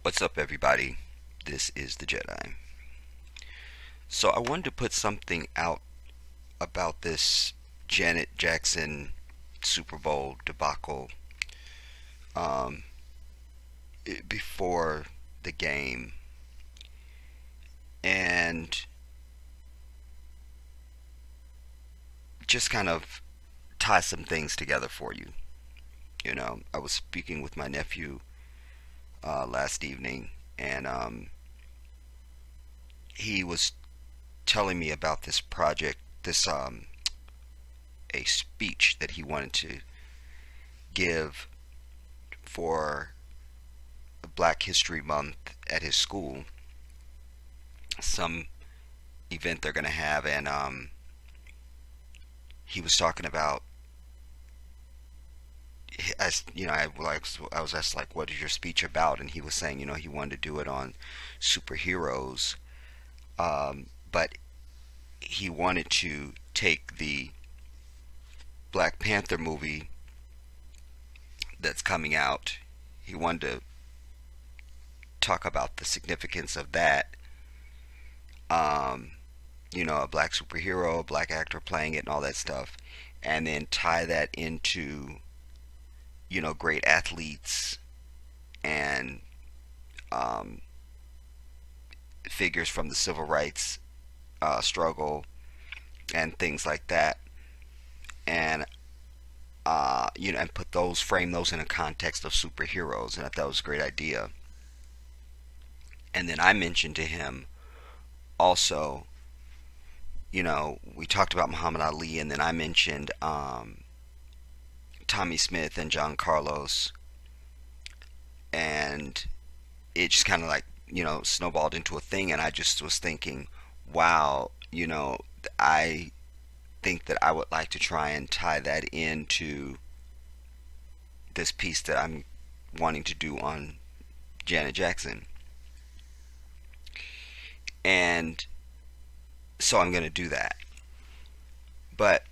What's up, everybody? This is the Jedi. So, I wanted to put something out about this Janet Jackson Super Bowl debacle um, before the game and just kind of tie some things together for you. I was speaking with my nephew last evening, and he was telling me about this project, this a speech that he wanted to give for Black History Month at his school, some event they're going to have, and he was talking about, as I was asked, like, what is your speech about, and he was saying, he wanted to do it on superheroes, but he wanted to take the Black Panther movie that's coming out. He wanted to talk about the significance of that. Um, a black superhero, a black actor playing it, and all that stuff, and then tie that into great athletes and um, figures from the civil rights struggle and things like that, and and put those, frame those in a context of superheroes, and I thought that was a great idea. And then I mentioned to him also, we talked about Muhammad Ali, and then I mentioned Tommy Smith and John Carlos, and it just kind of like, snowballed into a thing, and I just was thinking, wow, I think that I would like to try and tie that into this piece that I'm wanting to do on Janet Jackson. And so I'm going to do that. But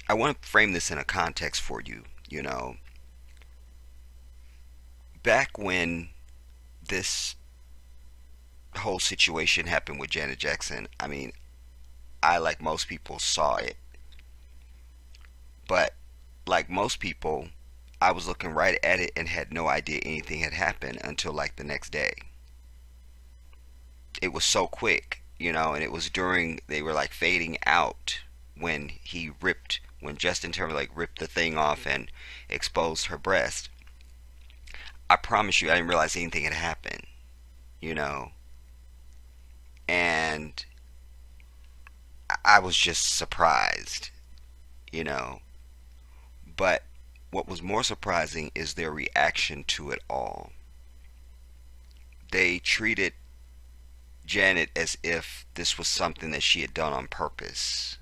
I want to frame this in a context for you. Back when this whole situation happened with Janet Jackson, I mean, I, like most people, saw it. But like most people, I was looking right at it and had no idea anything had happened until like the next day. It was so quick, and it was during, they were like fading out when when Justin Timberlake ripped the thing off and exposed her breast. I promise you, I didn't realize anything had happened, you know, and I was just surprised, you know. But what was more surprising is their reaction to it all. They treated Janet as if this was something that she had done on purpose.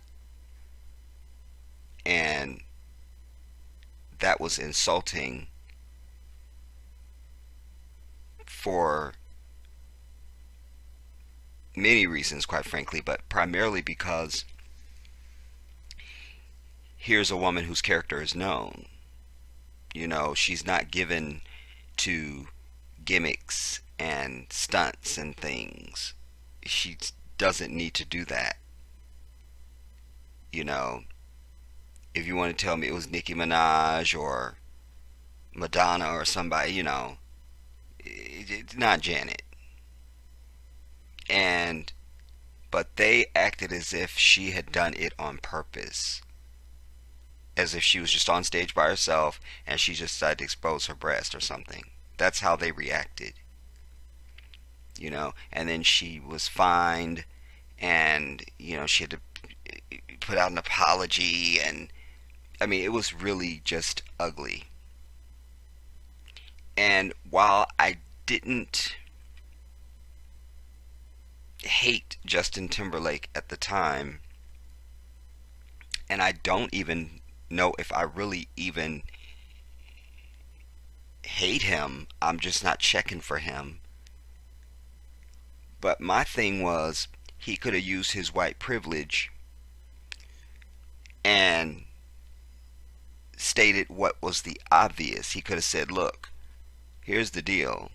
And that was insulting for many reasons, quite frankly, but primarily because here's a woman whose character is known. She's not given to gimmicks and stunts and things. She doesn't need to do that. You know, if you want to tell me it was Nicki Minaj or Madonna or somebody, it's not Janet. And but they acted as if she had done it on purpose, as if she was just on stage by herself and she just decided to expose her breast or something. That's how they reacted. And then she was fined, and she had to put out an apology, and I mean, it was really just ugly. And while I didn't hate Justin Timberlake at the time, and I don't even know if I really even hate him, I'm just not checking for him. But my thing was, he could have used his white privilege and stated what was the obvious. He could have said, look, here's the deal.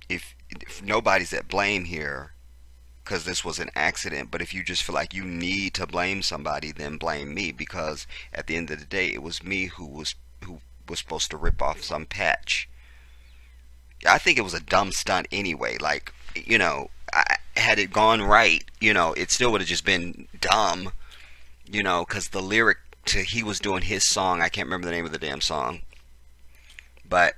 if nobody's at blame here, because this was an accident, but if you just feel like you need to blame somebody, then blame me, because at the end of the day, it was me who was supposed to rip off some patch. I think it was a dumb stunt anyway. Like, had it gone right, it still would have just been dumb, because the lyric to he was doing his song, I can't remember the name of the damn song, but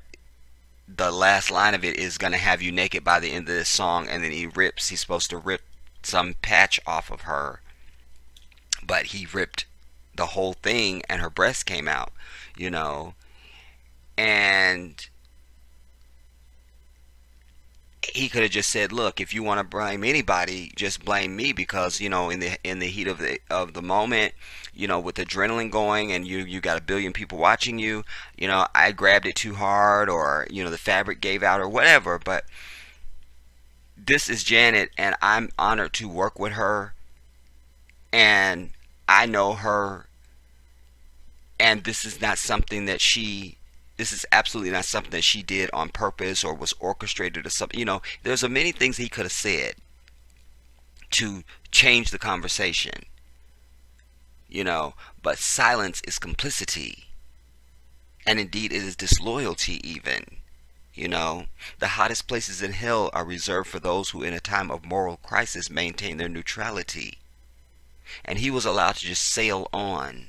the last line of it is gonna have you naked by the end of this song, and then he's supposed to rip some patch off of her, but he ripped the whole thing and her breast came out, you know, and he could have just said, "Look, if you want to blame anybody, just blame me, because in the heat of the moment, with adrenaline going, and you got a billion people watching you, I grabbed it too hard, or the fabric gave out, or whatever." But this is Janet, and I'm honored to work with her, and I know her, and this is absolutely not something that she did on purpose or was orchestrated or something. There's a many things he could have said to change the conversation, but silence is complicity, and indeed it is disloyalty even. The hottest places in hell are reserved for those who in a time of moral crisis maintain their neutrality. And he was allowed to just sail on.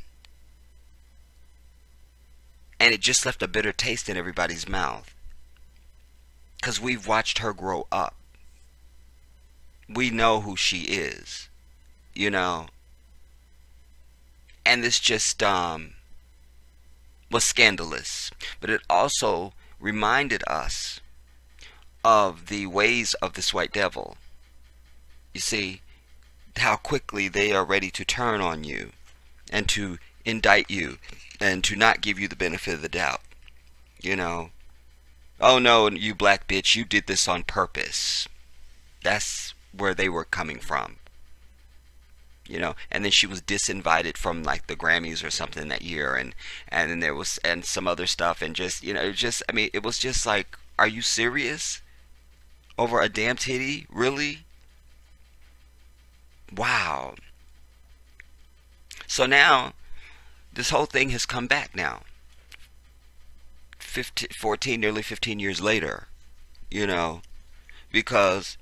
And it just left a bitter taste in everybody's mouth. Because we've watched her grow up. We know who she is. And this just was scandalous. But it also reminded us of the ways of this white devil. You see, how quickly they are ready to turn on you and to indict you and to not give you the benefit of the doubt. Oh no, you black bitch, you did this on purpose. That's where they were coming from. And then she was disinvited from like the Grammys or something that year, and then there was some other stuff, and just it was just like, are you serious? Over a damn titty? Really? Wow. So now this whole thing has come back now, 14, nearly 15 years later, because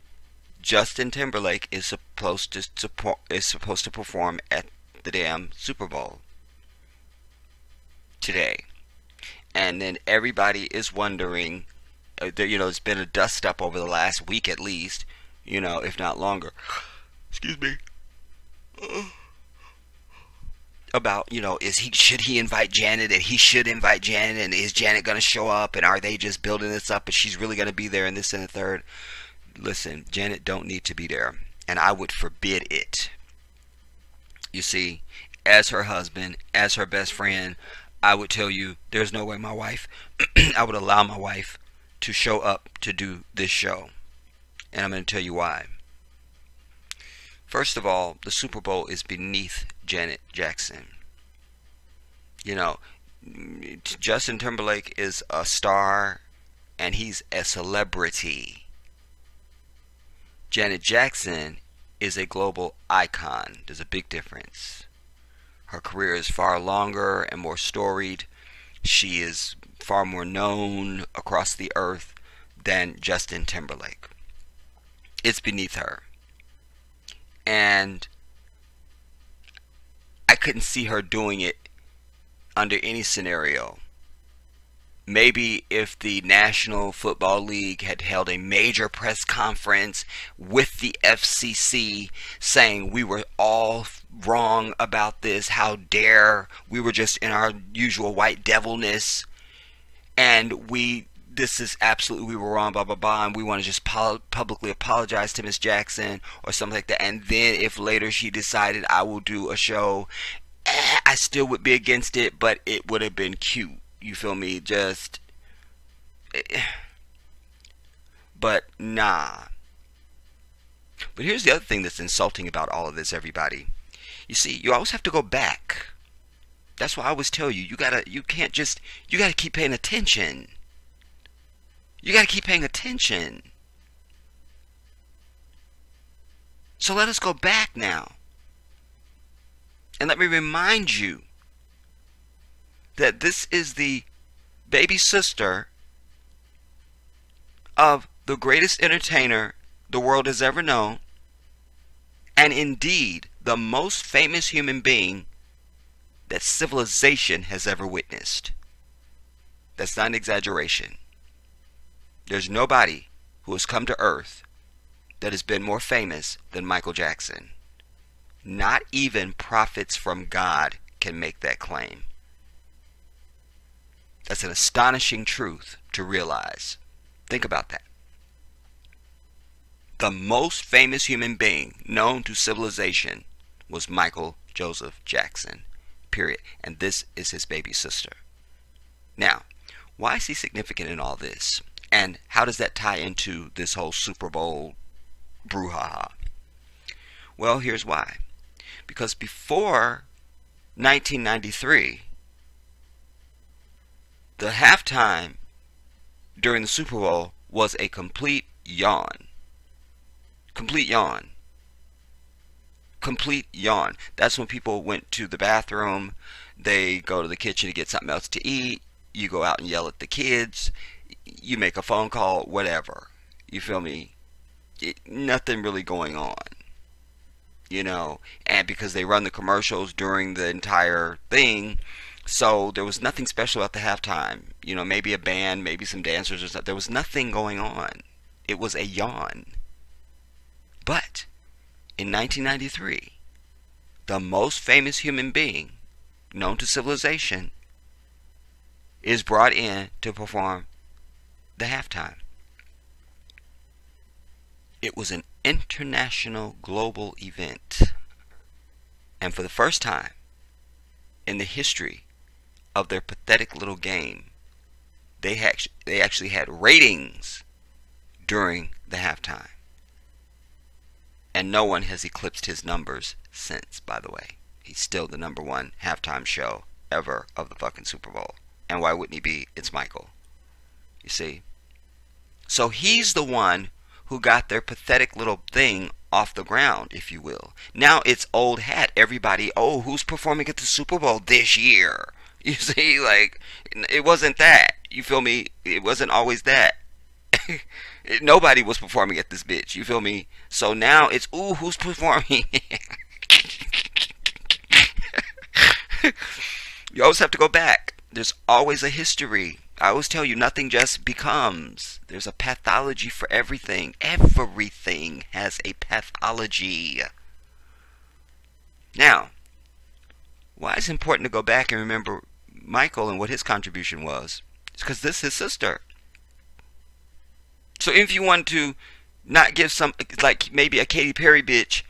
Justin Timberlake is supposed to perform at the damn Super Bowl today, and then everybody is wondering. It's been a dust up over the last week at least, if not longer. Excuse me. About should he invite Janet, and he should invite Janet, and is Janet gonna show up, and are they just building this up, and she's really gonna be there, and this and the third. Listen, Janet don't need to be there, and I would forbid it. You see, as her husband, as her best friend, I would tell you there's no way my wife I would allow my wife to show up to do this show, and I'm going to tell you why. First of all, the Super Bowl is beneath Janet Jackson. Justin Timberlake is a star, and he's a celebrity. Janet Jackson is a global icon. There's a big difference. Her career is far longer and more storied. She is far more known across the earth than Justin Timberlake. It's beneath her. And I couldn't see her doing it under any scenario. Maybe if the National Football League had held a major press conference with the FCC saying we were all wrong about this, how dare, we were just in our usual white devilness, and this is absolutely, we were wrong, blah blah blah, and we want to just publicly apologize to Miss Jackson or something like that. And then if later she decided I will do a show, I still would be against it, but it would have been cute. You feel me? But nah. But here's the other thing that's insulting about all of this, everybody. You see, you always have to go back. That's why I always tell you, you gotta keep paying attention. You gotta keep paying attention. So let us go back now. And let me remind you that this is the baby sister of the greatest entertainer the world has ever known, and indeed the most famous human being that civilization has ever witnessed. That's not an exaggeration. There's nobody who has come to earth that has been more famous than Michael Jackson. Not even prophets from God can make that claim. That's an astonishing truth to realize. Think about that. The most famous human being known to civilization was Michael Joseph Jackson, period. And this is his baby sister. Now, why is he significant in all this? And how does that tie into this whole Super Bowl brouhaha? Well, here's why. Because before 1993, the halftime during the Super Bowl was a complete yawn. Complete yawn. Complete yawn. That's when people went to the bathroom. They go to the kitchen to get something else to eat. You go out and yell at the kids. You make a phone call, whatever. You feel me? Nothing really going on. You know, and because they run the commercials during the entire thing, so there was nothing special about the halftime. You know, maybe a band, maybe some dancers or something. There was nothing going on. It was a yawn. But in 1993, the most famous human being known to civilization is brought in to perform the halftime. It was an international global event. And for the first time in the history of their pathetic little game, they actually had ratings during the halftime. And no one has eclipsed his numbers since, by the way. He's still the #1 halftime show ever of the fucking Super Bowl. And why wouldn't he be? It's Michael. You see? So he's the one who got their pathetic little thing off the ground, if you will. Now it's old hat. Everybody, oh, who's performing at the Super Bowl this year? You see, like, it wasn't that. You feel me? It wasn't always that. Nobody was performing at this bitch. You feel me? So now it's, ooh, who's performing? You always have to go back. There's always a history. I always tell you, nothing just becomes. There's a pathology for everything. Everything has a pathology. Now, why it's important to go back and remember Michael and what his contribution was? It's because this is his sister. So if you want to not give some, like maybe a Katy Perry bitch,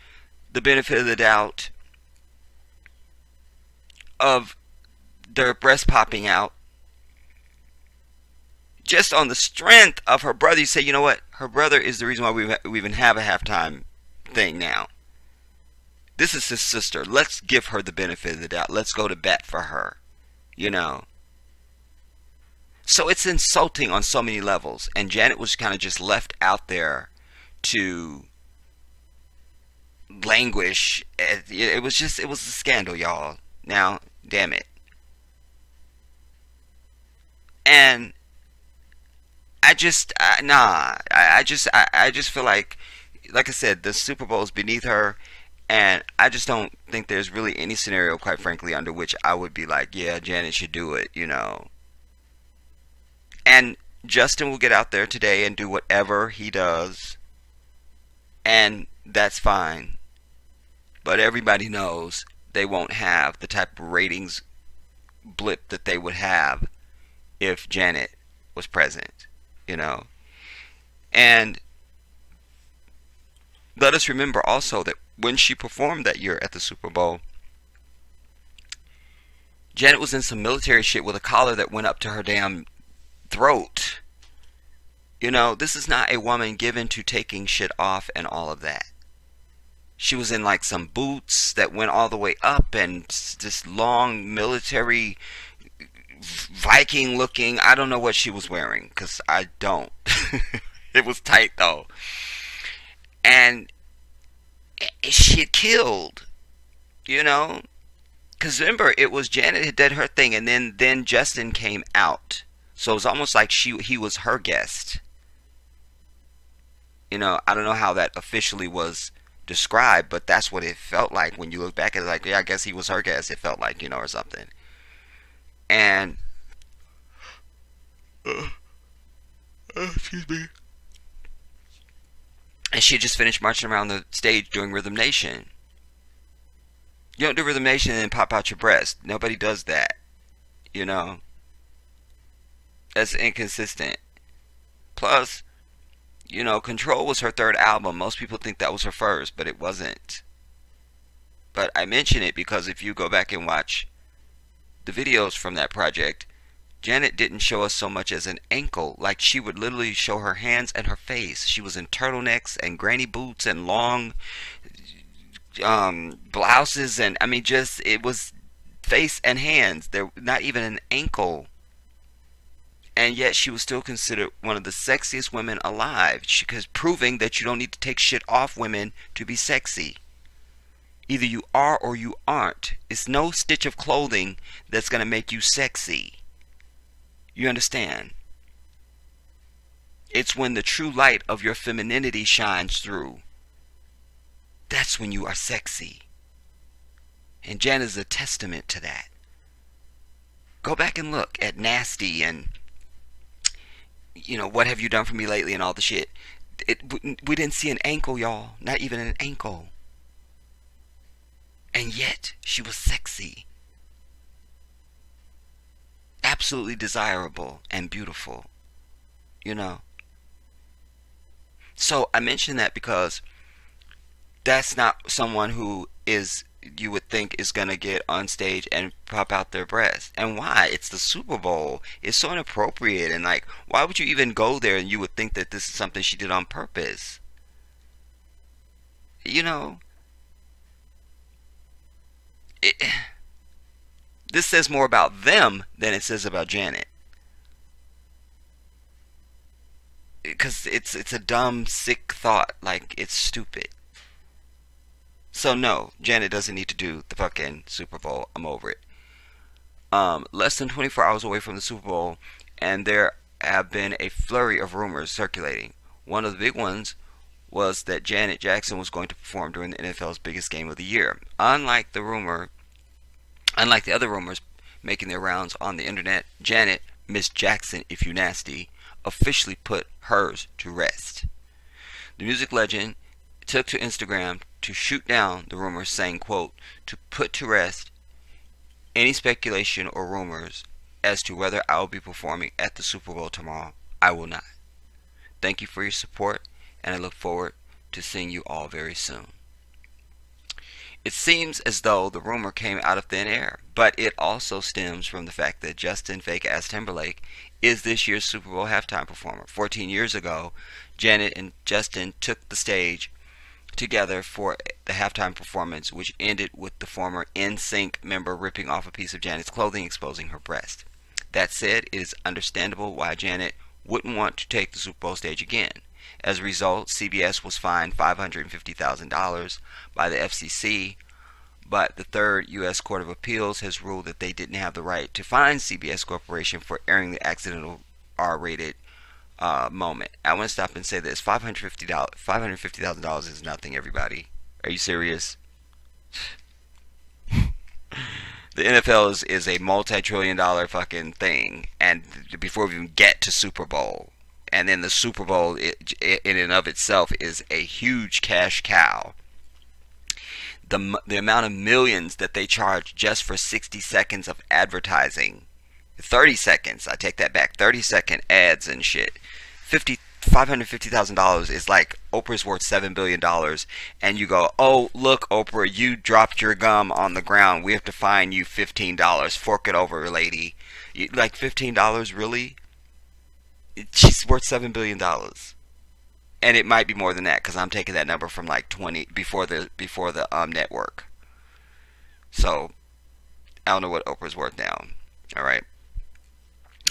the benefit of the doubt of their breast popping out, just on the strength of her brother, you say, you know what? Her brother is the reason why we even have a halftime thing now. This is his sister. Let's give her the benefit of the doubt. Let's go to bat for her. You know. So it's insulting on so many levels. And Janet was kind of just left out there to languish. It was a scandal, y'all. Now, damn it. And I just feel like I said, the Super Bowl is beneath her, and I just don't think there's really any scenario, quite frankly, under which I would be like, yeah, Janet should do it, you know. And Justin will get out there today and do whatever he does, and that's fine. But everybody knows they won't have the type of ratings blip that they would have if Janet was present, you know. And let us remember also that when she performed that year at the Super Bowl, Janet was in some military shit with a collar that went up to her damn throat. You know, this is not a woman given to taking shit off and all of that. She was in like some boots that went all the way up and this long military Viking looking, I don't know what she was wearing, because I don't. It was tight though. And She killed, you know. Because remember, it was Janet had did her thing, and then Justin came out, so it was almost like he was her guest. I don't know how that officially was described, but that's what it felt like when you look back at it. Like, yeah, I guess he was her guest. It felt like, or something. And excuse me. And she had just finished marching around the stage doing Rhythm Nation. You don't do Rhythm Nation and then pop out your breast. Nobody does that. You know, that's inconsistent. Plus, Control was her third album. Most people think that was her first, but it wasn't. But I mention it because if you go back and watch the videos from that project, Janet didn't show us so much as an ankle. Like, she would literally show her hands and her face. She was in turtlenecks and granny boots and long blouses, and I mean, just it was face and hands. There, not even an ankle. And yet she was still considered one of the sexiest women alive, because proving that you don't need to take shit off women to be sexy. Either you are or you aren't. It's no stitch of clothing that's going to make you sexy. You understand? It's when the true light of your femininity shines through. That's when you are sexy. And Jan is a testament to that. Go back and look at Nasty and what have you done for me lately and all the shit. We didn't see an ankle, y'all. Not even an ankle. And yet, she was sexy. Absolutely desirable and beautiful. So, I mention that because that's not someone who you would think is going to get on stage and pop out their breast. And why? It's the Super Bowl. It's so inappropriate. And like, why would you even go there and you would think that this is something she did on purpose? This says more about them than it says about Janet. Because it's a dumb, sick thought. Like, it's stupid. So no, Janet doesn't need to do the fucking Super Bowl. I'm over it. Less than 24 hours away from the Super Bowl, and there have been a flurry of rumors circulating. One of the big ones was that Janet Jackson was going to perform during the NFL's biggest game of the year. Unlike the other rumors making their rounds on the internet, Janet, Miss Jackson if you nasty, officially put hers to rest. The music legend took to Instagram to shoot down the rumors, saying, quote, to put to rest any speculation or rumors as to whether I will be performing at the Super Bowl tomorrow. I will not. Thank you for your support, and I look forward to seeing you all very soon. It seems as though the rumor came out of thin air, but it also stems from the fact that Justin fake-ass Timberlake is this year's Super Bowl halftime performer. 14 years ago, Janet and Justin took the stage together for the halftime performance, which ended with the former NSYNC member ripping off a piece of Janet's clothing, exposing her breast. That said, it is understandable why Janet wouldn't want to take the Super Bowl stage again. As a result, CBS was fined $550,000 by the FCC, but the Third U.S. Court of Appeals has ruled that they didn't have the right to fine CBS Corporation for airing the accidental R-rated moment. I want to stop and say this: $550,000 is nothing. Everybody, are you serious? The NFL is a multi-trillion-dollar fucking thing, and before we even get to Super Bowl, and then the Super Bowl in and of itself is a huge cash cow. The amount of millions that they charge just for 60 seconds of advertising, 30 seconds, I take that back, 30-second ads and shit. $550,000 is like Oprah's worth $7 billion, and you go, oh, look, Oprah, you dropped your gum on the ground. We have to fine you $15. Fork it over, lady. Like, $15, really? She's worth $7 billion. And it might be more than that, because I'm taking that number from like 20 before the network. So I don't know what Oprah's worth now. All right.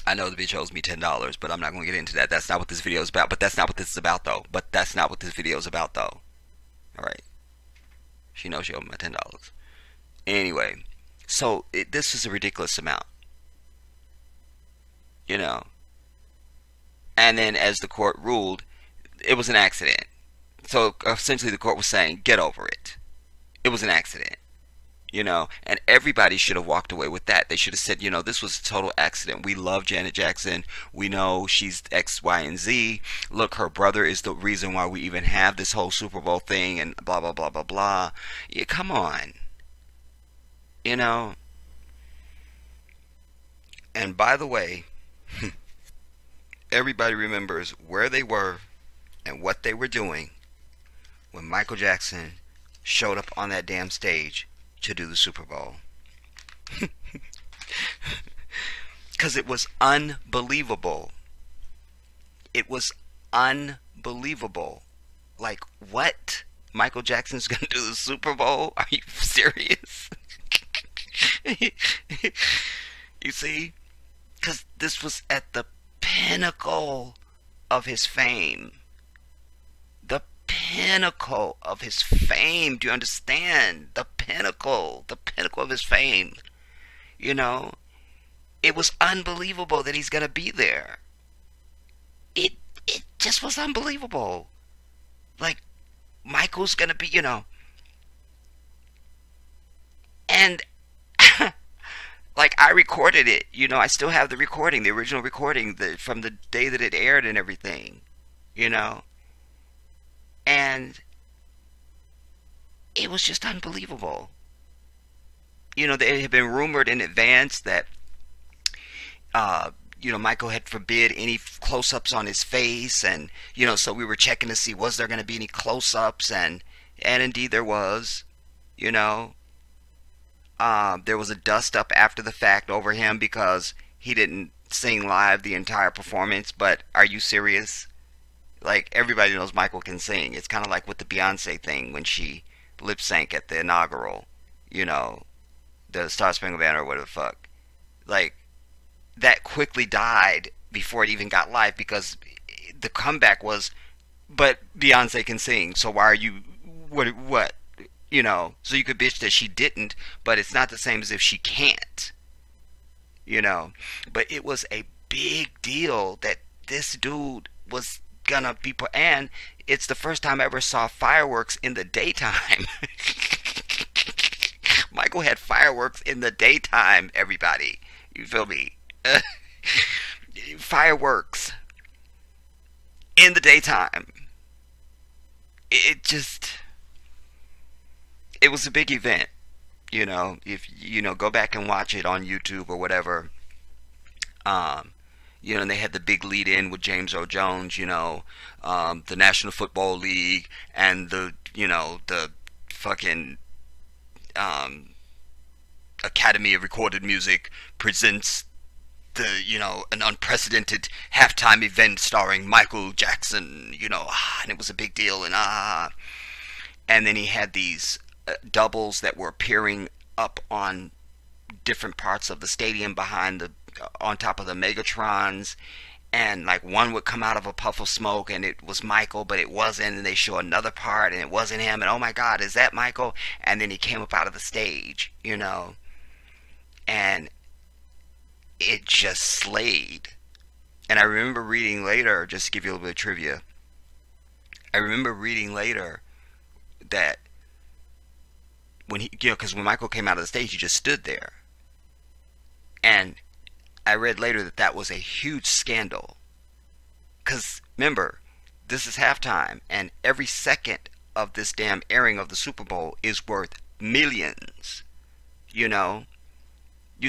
I know the bitch owes me $10, but I'm not going to get into that. That's not what this video is about. But that's not what this is about, though. All right. She knows she owed me $10. Anyway, so this is a ridiculous amount, you know. And then, as the court ruled, it was an accident. So essentially, the court was saying, get over it. It was an accident. And everybody should have walked away with that. They should have said, this was a total accident. We love Janet Jackson. We know she's X, Y, and Z. Look, her brother is the reason why we even have this whole Super Bowl thing and blah, blah, blah, blah, blah. Yeah, come on. You know? And by the way, everybody remembers where they were and what they were doing when Michael Jackson showed up on that damn stage to do the Super Bowl. Because it was unbelievable. It was unbelievable. Like, what? Michael Jackson's gonna do the Super Bowl? Are you serious? You see? Because this was at the pinnacle of his fame. The pinnacle of his fame. Do you understand? The pinnacle of his fame. It was unbelievable that he's gonna be there. It just was unbelievable. Like, Michael's gonna be, and like, I recorded it. I still have the recording, the original recording, from the day that it aired and everything. And it was just unbelievable. They had been rumored in advance that, Michael had forbid any close-ups on his face, and, so we were checking to see, was there going to be any close-ups, and indeed there was. There was a dust-up after the fact over him because he didn't sing live the entire performance, but are you serious? Like, everybody knows Michael can sing. It's kind of like with the Beyonce thing when she lip-sync at the inaugural, the Star Spangled Banner or whatever the fuck. Like, that quickly died before it even got live because the comeback was, but Beyonce can sing, so why are you, what? So you could bitch that she didn't, but it's not the same as if she can't. But it was a big deal that this dude was gonna be, and it's the first time I ever saw fireworks in the daytime. Michael had fireworks in the daytime, everybody. You feel me? Fireworks in the daytime. It was a big event. If go back and watch it on YouTube or whatever. And they had the big lead in with James Earl Jones, the National Football League and the fucking Academy of Recorded Music presents an unprecedented halftime event starring Michael Jackson, and it was a big deal, and then he had these doubles that were appearing up on different parts of the stadium on top of the Megatrons, and like one would come out of a puff of smoke and it was Michael, but it wasn't, and they show another part and it wasn't him, and oh my god, is that Michael? And then he came up out of the stage, and it just slayed. And I remember reading later, just to give you a little bit of trivia, I remember reading later that when he, because when Michael came out of the stage, he just stood there. And I read later that that was a huge scandal. Because, remember, this is halftime, and every second of this damn airing of the Super Bowl is worth millions. You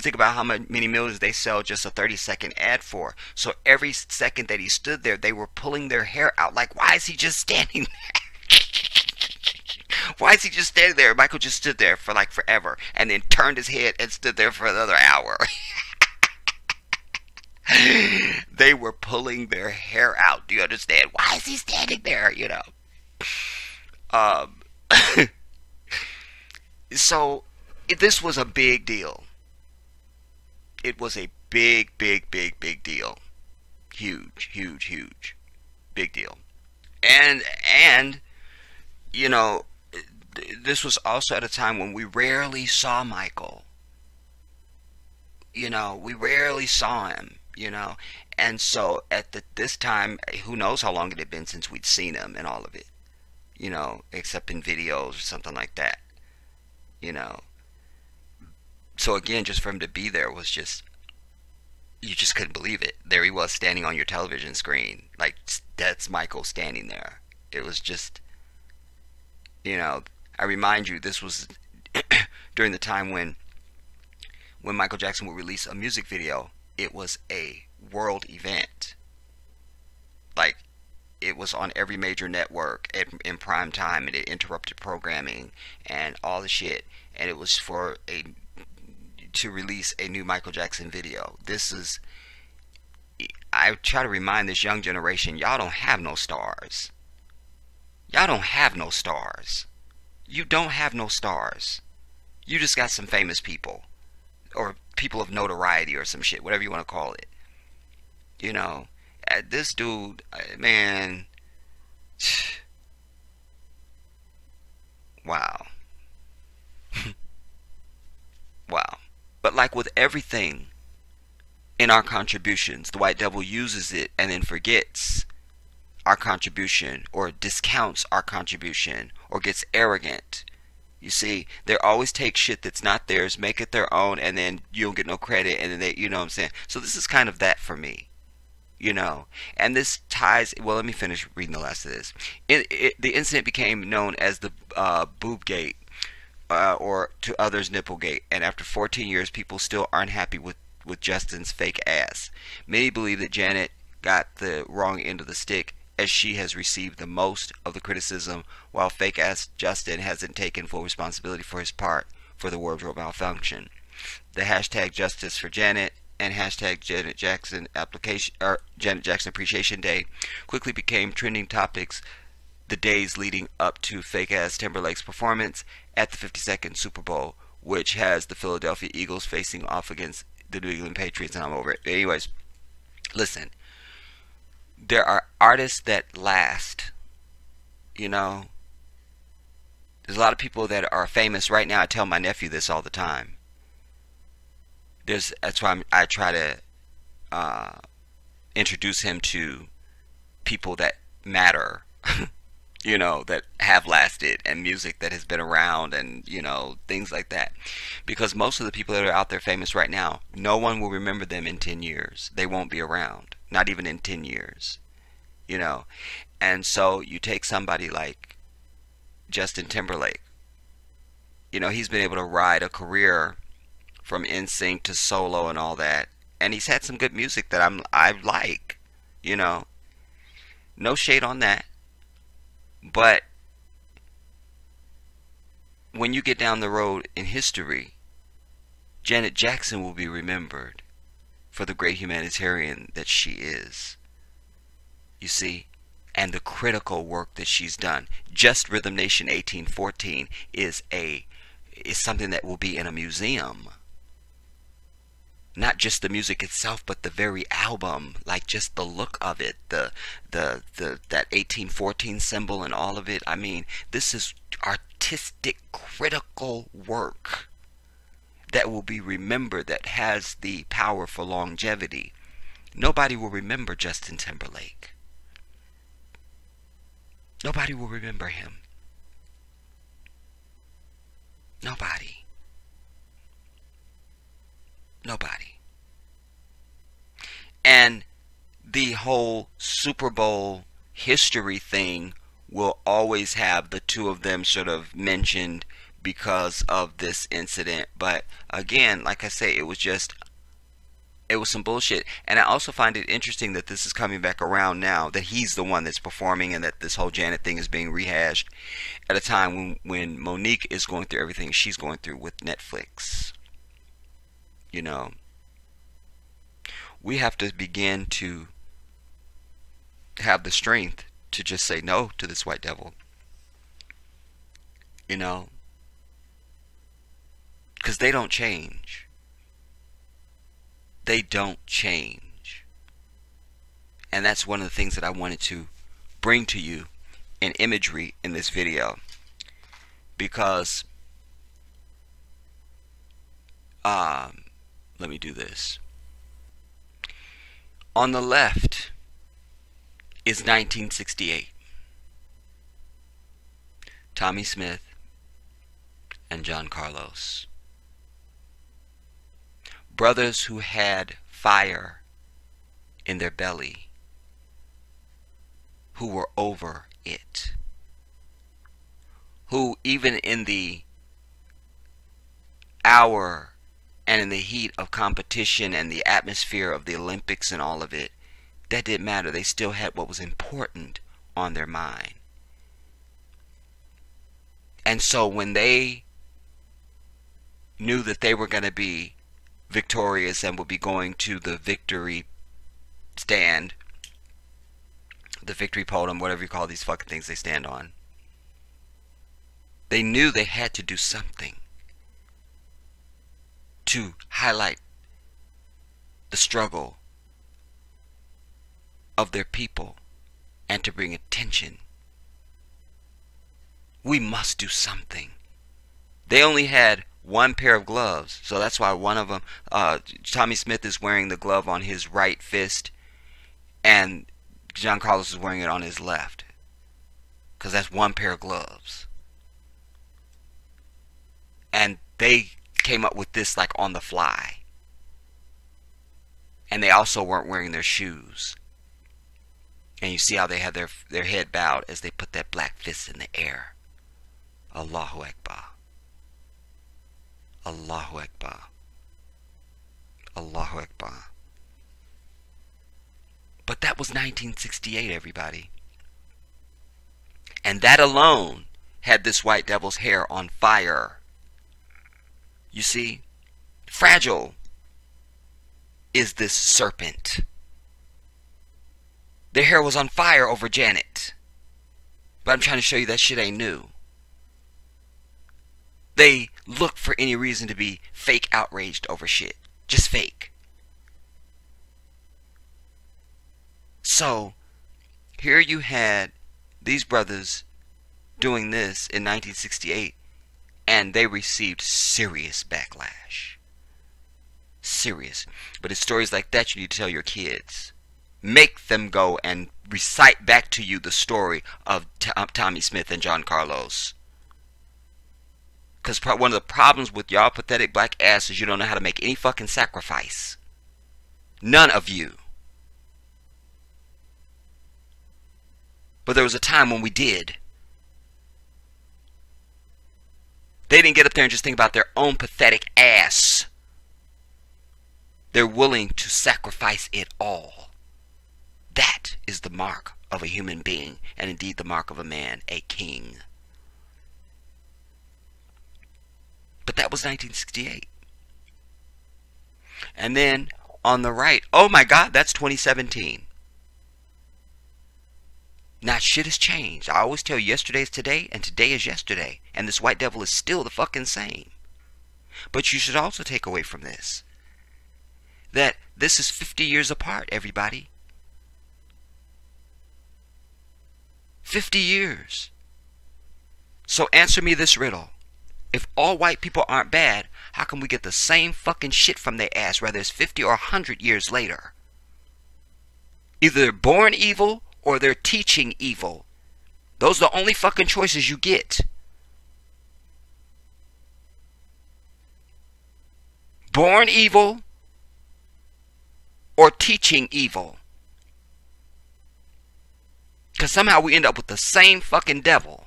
think about how many millions they sell just a 30-second ad for. So every second that he stood there, they were pulling their hair out. Like, why is he just standing there? Why is he just standing there? Michael just stood there for like forever and then turned his head and stood there for another hour. They were pulling their hair out. Do you understand? Why is he standing there? So this was a big deal. It was a big, big, big, big deal. Huge, huge, huge. Big deal. And this was also at a time when we rarely saw Michael. We rarely saw him. And so this time, who knows how long it had been since we'd seen him and all of it. Except in videos or something like that. You know. So again, just for him to be there was just, you just couldn't believe it. There he was standing on your television screen. Like, that's Michael standing there. It was just, I remind you, this was during the time when Michael Jackson would release a music video. It was a world event. Like, it was on every major network in prime time, and it interrupted programming and all the shit. And it was to release a new Michael Jackson video. I try to remind this young generation, y'all don't have no stars. Y'all don't have no stars. You don't have no stars. You just got some famous people. Or people of notoriety or some shit, whatever you want to call it. This dude, man, wow. Wow. But like with everything in our contributions, the white devil uses it and then forgets our contribution, or discounts our contribution, or gets arrogant. You see, they always take shit that's not theirs, make it their own, and then you don't get no credit, and then they, you know what I'm saying? So this is kind of that for me, And this ties, well, let me finish reading the last of this. The incident became known as the boob gate, or to others, Nipplegate, and after 14 years, people still aren't happy with Justin's fake ass. Many believe that Janet got the wrong end of the stick, as she has received the most of the criticism, while fake ass Justin hasn't taken full responsibility for his part for the wardrobe malfunction. The hashtag Justice for Janet and hashtag Janet Jackson Appreciation Day quickly became trending topics the days leading up to fake ass Timberlake's performance at the 52nd Super Bowl, which has the Philadelphia Eagles facing off against the New England Patriots, and I'm over it. Anyways, listen. There are artists that last. There's a lot of people that are famous right now. I tell my nephew this all the time. That's why I try to introduce him to people that matter. That have lasted, and music that has been around, and things like that. Because most of the people that are out there famous right now, no one will remember them in 10 years. They won't be around. Not even in 10 years. And so you take somebody like Justin Timberlake. He's been able to ride a career from NSYNC to solo and all that. And he's had some good music that I like. No shade on that. But when you get down the road in history, Janet Jackson will be remembered for the great humanitarian that she is. You see? And the critical work that she's done. Just Rhythm Nation 1814 is something that will be in a museum. Not just the music itself, but the very album, like just the look of it, that 1814 symbol and all of it. I mean, this is artistic, critical work that will be remembered, that has the power for longevity. Nobody will remember Justin Timberlake. Nobody will remember him. Nobody. And the whole Super Bowl history thing will always have the two of them sort of mentioned because of this incident. But again, like I say, it was some bullshit. And I also find it interesting that this is coming back around now, that he's the one that's performing, and that this whole Janet thing is being rehashed at a time when Monique is going through everything she's going through with Netflix. We have to begin to have the strength to just say no to this white devil. Because they don't change. They don't change. And that's one of the things that I wanted to bring to you in imagery in this video. because let me do this. On the left is 1968. Tommy Smith and John Carlos. Brothers who had fire in their belly, who were over it, who even in the hour and in the heat of competition and the atmosphere of the Olympics and all of it, that didn't matter. They still had what was important on their mind. And so when they knew that they were going to be victorious and would be going to the victory stand, the victory podium, whatever you call these fucking things they stand on, they knew they had to do something to highlight the struggle of their people and to bring attention. We must do something. They only had one pair of gloves, so that's why one of them, Tommy Smith is wearing the glove on his right fist and John Carlos is wearing it on his left, because that's one pair of gloves. And they came up with this like on the fly. And they also weren't wearing their shoes. And you see how they had their head bowed as they put that black fist in the air. Allahu Akbar. Allahu Akbar. Allahu Akbar. But that was 1968, everybody. And that alone had this white devil's hair on fire. You see, fragile is this serpent. Their hair was on fire over Janet. But I'm trying to show you that shit ain't new. They look for any reason to be fake outraged over shit. Just fake. So, here you had these brothers doing this in 1968, and they received serious backlash. Serious. But it's stories like that you need to tell your kids. Make them go and recite back to you the story of Tommy Smith and John Carlos. Because one of the problems with y'all pathetic black ass is you don't know how to make any fucking sacrifice. None of you. But there was a time when we did. They didn't get up there and just think about their own pathetic ass. They're willing to sacrifice it all. That is the mark of a human being, and indeed the mark of a man, a king. But that was 1968. And then on the right, oh my God, that's 2017. Not shit has changed. I always tell you, yesterday is today, and today is yesterday. And this white devil is still the fucking same. But you should also take away from this that this is 50 years apart, everybody. 50 years. So answer me this riddle. If all white people aren't bad, how come we get the same fucking shit from their ass, whether it's 50 or 100 years later? Either they're born evil or they're teaching evil. Those are the only fucking choices you get. Born evil or teaching evil. Because somehow we end up with the same fucking devil.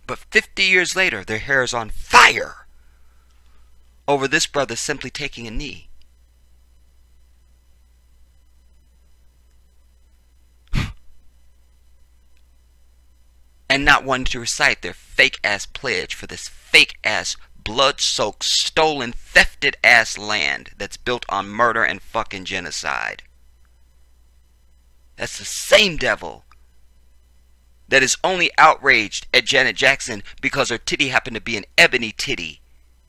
But 50 years later, their hair is on fire over this brother simply taking a knee. And not wanting to recite their fake-ass pledge for this fake-ass, blood-soaked, stolen, thefted-ass land that's built on murder and fucking genocide. That's the same devil that is only outraged at Janet Jackson because her titty happened to be an ebony titty.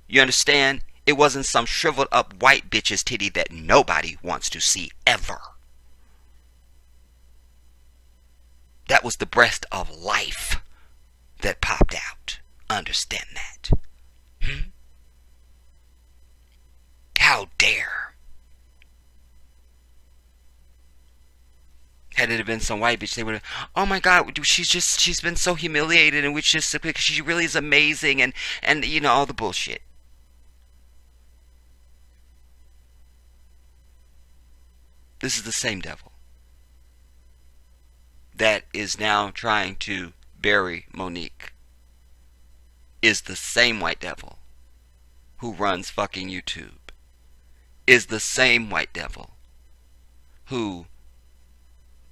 You understand? It wasn't some shriveled up white bitch's titty that nobody wants to see ever. That was the breath of life that popped out. Understand that? Hmm? How dare? Had it been some white bitch, they would have, oh my God, she's been so humiliated, and which just because she really is amazing, and you know, all the bullshit. This is the same devil that is now trying to bury Monique. Is the same white devil who runs fucking YouTube. Is the same white devil who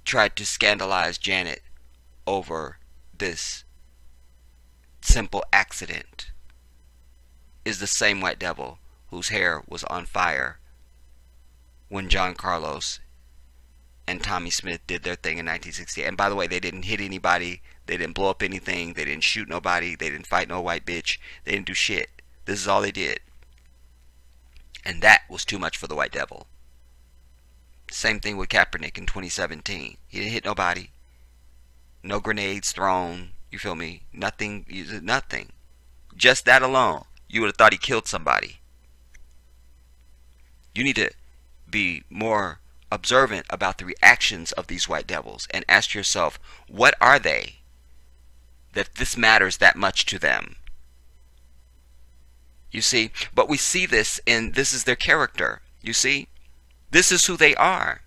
tried to scandalize Janet over this simple accident. Is the same white devil whose hair was on fire when John Carlos and Tommy Smith did their thing in 1968. And by the way, they didn't hit anybody, they didn't blow up anything, they didn't shoot nobody, they didn't fight no white bitch, they didn't do shit. This is all they did. And that was too much for the white devil. Same thing with Kaepernick in 2017. He didn't hit nobody. No grenades thrown. You feel me? Nothing. Nothing. Just that alone, you would have thought he killed somebody. You need to be more observant about the reactions of these white devils and ask yourself, what are they that this matters that much to them? You see? But we see this, and this is their character. You see? This is who they are.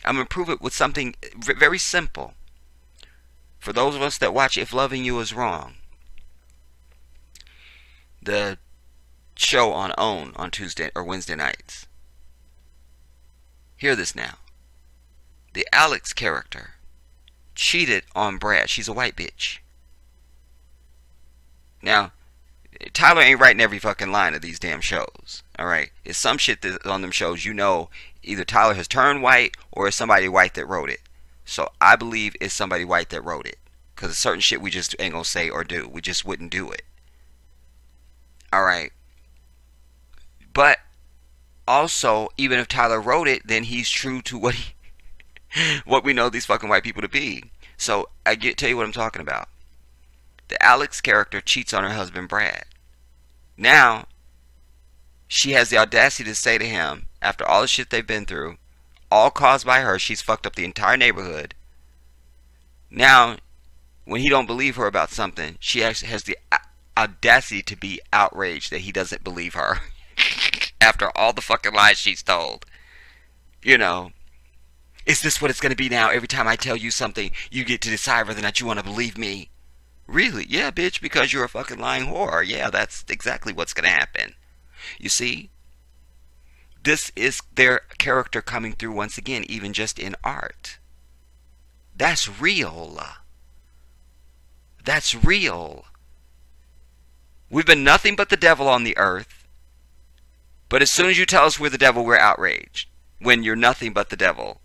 I'm going to prove it with something very simple. For those of us that watch If Loving You Is Wrong, the show on OWN on Tuesday or Wednesday nights. Hear this now. The Alex character cheated on Brad. She's a white bitch. Now, Tyler ain't writing every fucking line of these damn shows. Alright? It's some shit that on them shows, you know, either Tyler has turned white or it's somebody white that wrote it. So I believe it's somebody white that wrote it. Because it's certain shit we just ain't gonna say or do. We just wouldn't do it. Alright? But also, even if Tyler wrote it, then he's true to what we know these fucking white people to be. So tell you what I'm talking about. The Alex character cheats on her husband Brad. Now, she has the audacity to say to him, after all the shit they've been through, all caused by her, she's fucked up the entire neighborhood. Now, when he don't believe her about something, she actually has the audacity to be outraged that he doesn't believe her. After all the fucking lies she's told. You know, is this what it's going to be now? Every time I tell you something, you get to decide whether or not you want to believe me. Really? Yeah, bitch, because you're a fucking lying whore. Yeah, that's exactly what's going to happen. You see? This is their character coming through once again, even just in art. That's real. That's real. We've been nothing but the devil on the earth. But as soon as you tell us we're the devil, we're outraged. When you're nothing but the devil.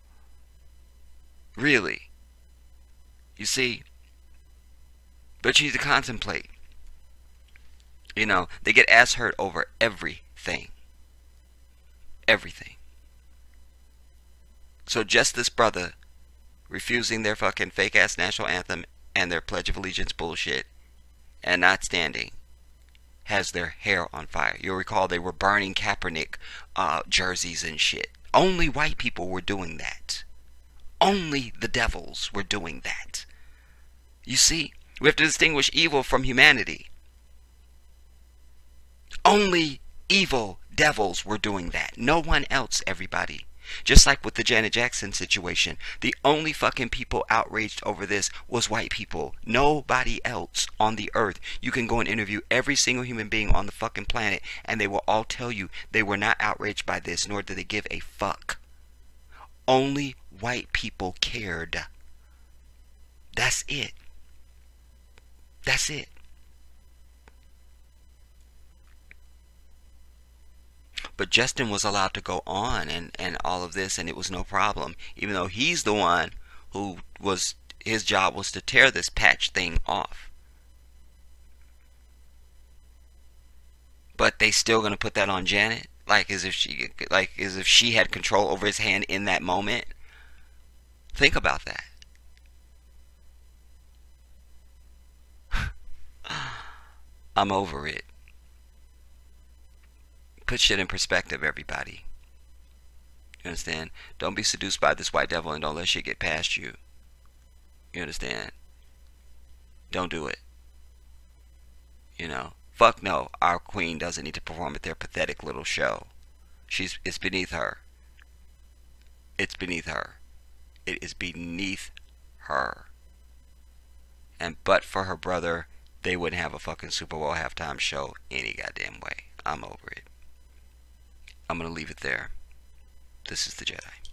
Really. You see? But you need to contemplate. You know, they get ass hurt over everything. Everything. So just this brother refusing their fucking fake ass national anthem and their Pledge of Allegiance bullshit and not standing has their hair on fire. You'll recall they were burning Kaepernick jerseys and shit. Only white people were doing that. Only the devils were doing that. You see? We have to distinguish evil from humanity. Only evil devils were doing that. No one else, everybody. Just like with the Janet Jackson situation. The only fucking people outraged over this was white people. Nobody else on the earth. You can go and interview every single human being on the fucking planet and they will all tell you they were not outraged by this, nor did they give a fuck. Only white people cared. That's it. That's it. But Justin was allowed to go on and all of this, and it was no problem. Even though he's the one who was, his job was to tear this patch thing off. But they still gonna put that on Janet? Like as if she had control over his hand in that moment? Think about that. I'm over it. Put shit in perspective, everybody. You understand? Don't be seduced by this white devil and don't let shit get past you. You understand? Don't do it. You know? Fuck no. Our queen doesn't need to perform at their pathetic little show. It's beneath her. It's beneath her. It is beneath her. And but for her brother, they wouldn't have a fucking Super Bowl halftime show any goddamn way. I'm over it. I'm gonna leave it there. This is the Jedi.